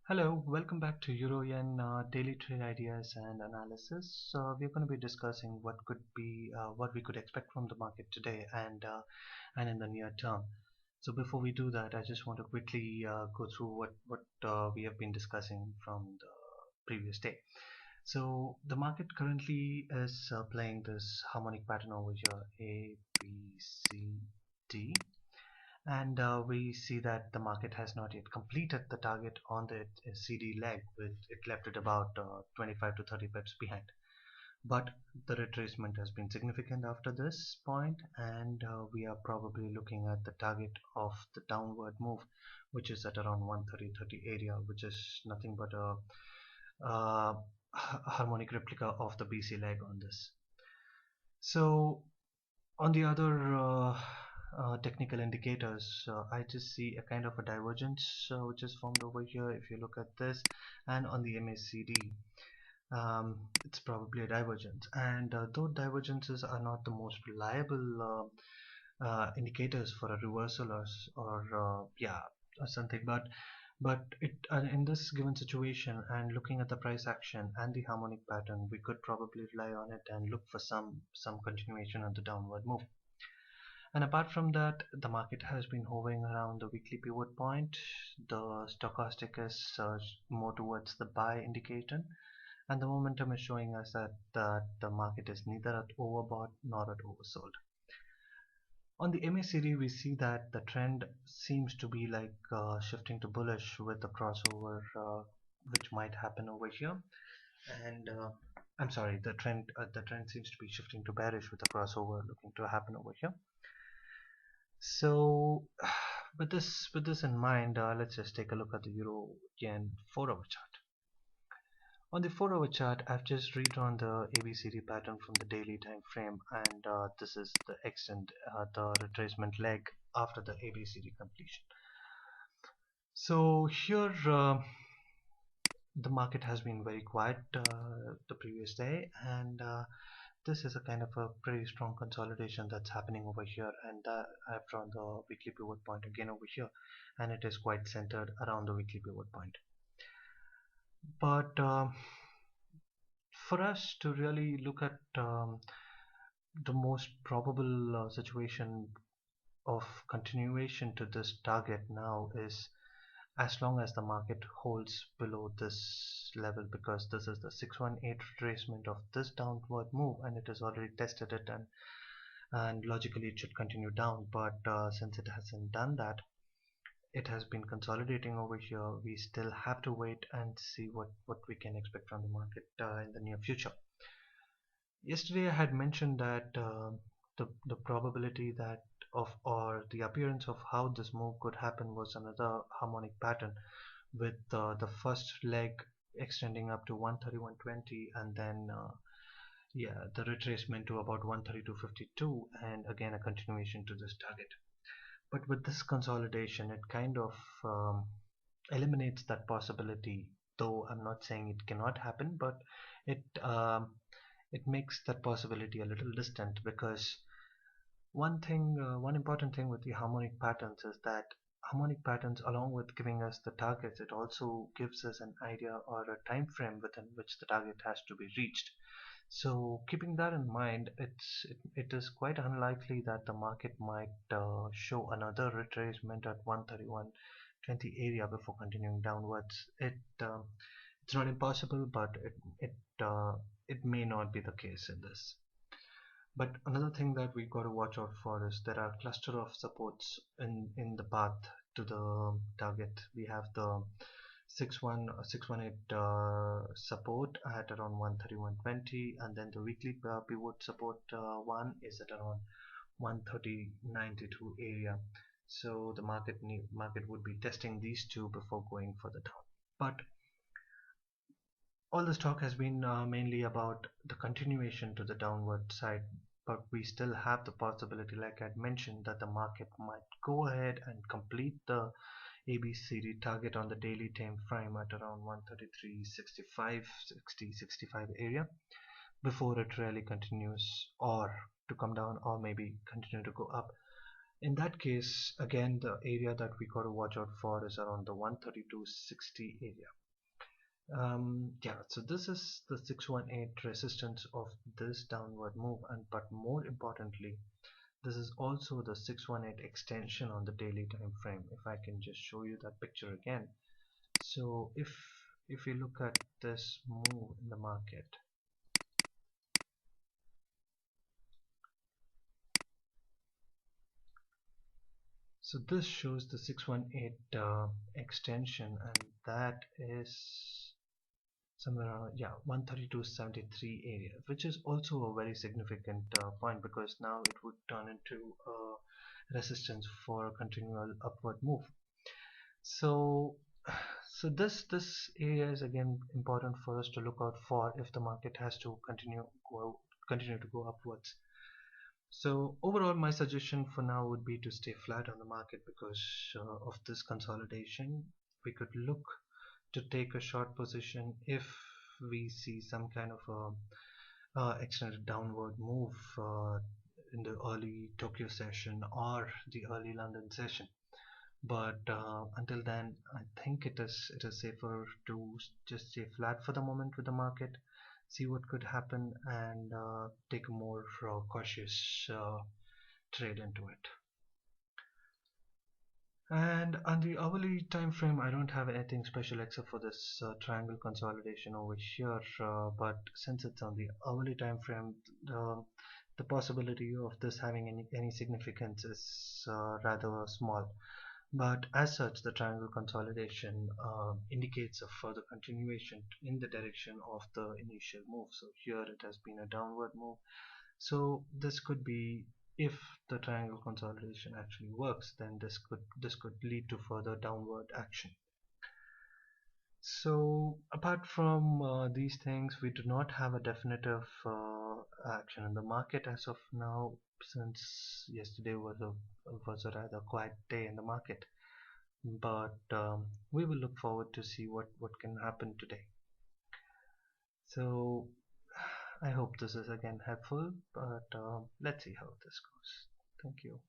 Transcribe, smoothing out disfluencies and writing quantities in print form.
Hello, welcome back to Euro Yen daily trade ideas and analysis. We're going to be discussing what we could expect from the market today and in the near term. So before we do that, I just want to quickly go through what we have been discussing from the previous day. So the market currently is playing this harmonic pattern over here, A, B, C, D, and we see that the market has not yet completed the target on the CD leg, with it left it about 25 to 30 pips behind. But the retracement has been significant after this point, and we are probably looking at the target of the downward move, which is at around 130.30 area, which is nothing but a harmonic replica of the BC leg on this. So on the other technical indicators, I just see a kind of a divergence which is formed over here if you look at this, and on the MACD it's probably a divergence, and though divergences are not the most reliable indicators for a reversal or something, but it in this given situation and looking at the price action and the harmonic pattern, we could probably rely on it and look for some continuation of the downward move. And apart from that, the market has been hovering around the weekly pivot point. The stochastic is more towards the buy indicator, and the momentum is showing us that the market is neither at overbought nor at oversold. On the MACD, we see that the trend seems to be like shifting to bullish with the crossover which might happen over here. And I'm sorry, the trend seems to be shifting to bearish with the crossover looking to happen over here. So with this in mind, let's just take a look at the Euro Yen 4-hour chart. On the 4-hour chart, I've just redrawn the ABCD pattern from the daily time frame, and this is the the retracement leg after the ABCD completion. So here the market has been very quiet the previous day, and this is a kind of a pretty strong consolidation that's happening over here, and I've drawn the weekly pivot point again over here, and it is quite centered around the weekly pivot point. But for us to really look at the most probable situation of continuation to this target now is as long as the market holds below this level, because this is the 618 retracement of this downward move, and it has already tested it, and logically it should continue down, but since it hasn't done that, it has been consolidating over here. We still have to wait and see what we can expect from the market in the near future. Yesterday I had mentioned that the probability that of or the appearance of how this move could happen was another harmonic pattern, with the first leg extending up to 131.20, and then the retracement to about 132.52, and again a continuation to this target. But with this consolidation, it kind of eliminates that possibility, though I'm not saying it cannot happen, but it it makes that possibility a little distant, because one important thing with the harmonic patterns is that harmonic patterns, along with giving us the targets, it also gives us an idea or a time frame within which the target has to be reached. So keeping that in mind, it is quite unlikely that the market might show another retracement at 131.20 area before continuing downwards. It's not impossible, but it may not be the case in this. But another thing that we got to watch out for is there are cluster of supports in the path to the target. We have the 618 support at around 131.20, and then the weekly pivot support one is at around 130.92 area. So the market would be testing these two before going further down. But all this talk has been mainly about the continuation to the downward side, but we still have the possibility, like I mentioned, that the market might go ahead and complete the ABCD target on the daily time frame at around 133.65, 60, 65 area before it really continues or to come down, or maybe continue to go up. In that case, again, the area that we got to watch out for is around the 132.60 area. Yeah, so this is the 618 resistance of this downward move, and but more importantly, this is also the 618 extension on the daily time frame. If I can just show you that picture again. So if you look at this move in the market, so this shows the 618 extension, and that is somewhere around, yeah, 132.73 area, which is also a very significant point, because now it would turn into resistance for a continual upward move. So this area is again important for us to look out for if the market has to continue to go upwards. So overall, my suggestion for now would be to stay flat on the market because of this consolidation. We could look to take a short position if we see some kind of extended downward move in the early Tokyo session or the early London session. But until then, I think it is safer to just stay flat for the moment with the market, see what could happen, and take a more cautious trade into it. And on the hourly time frame, I don't have anything special except for this triangle consolidation over here. But since it's on the hourly time frame, the possibility of this having any significance is rather small. But as such, the triangle consolidation indicates a further continuation in the direction of the initial move. So here it has been a downward move. So this could be, if the triangle consolidation actually works, then this could lead to further downward action. So apart from these things, we do not have a definitive action in the market as of now, since yesterday was a rather quiet day in the market. But we will look forward to see what can happen today. So I hope this is again helpful, but let's see how this goes. Thank you.